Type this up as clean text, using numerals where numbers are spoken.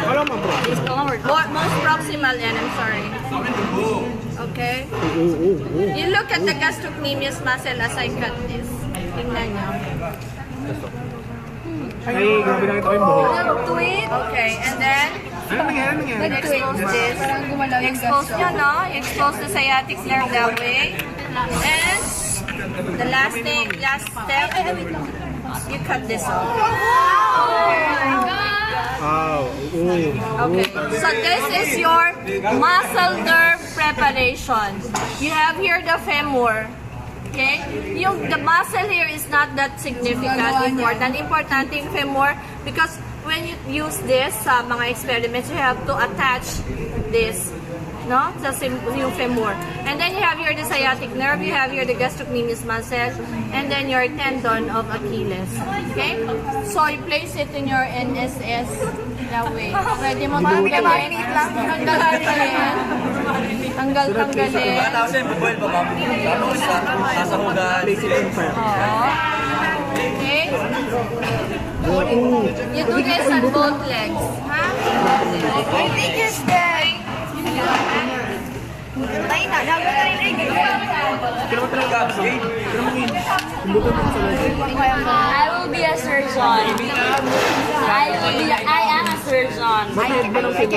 Most proximal yan, I'm sorry. Okay? You look at the gastrocnemius muscle as I cut this. Tingnan nyo. Ay, grabe na ito yung buhok. Tweet. Okay, and then, Ano nangyari? expose this. Expose nyo, no? Expose the sciatic nerve that way. And, the last step, you cut this off. Wow. Okay, so this is your muscle nerve preparation. You have here the femur. Okay? The muscle here is not that significant, important. Important yung femur because when you use this sa mga experiments, you have to attach this, no? Sa yung femur. And then you have here the sciatic nerve, you have here the gastrocnemius muscle, and then your tendon of Achilles. Okay? So you place it in your NSS that way. Pwede mo tanggalin. Tanggalin. Okay? You do this on both legs. Huh? I think it's dead. I will be a surgeon. I am a surgeon.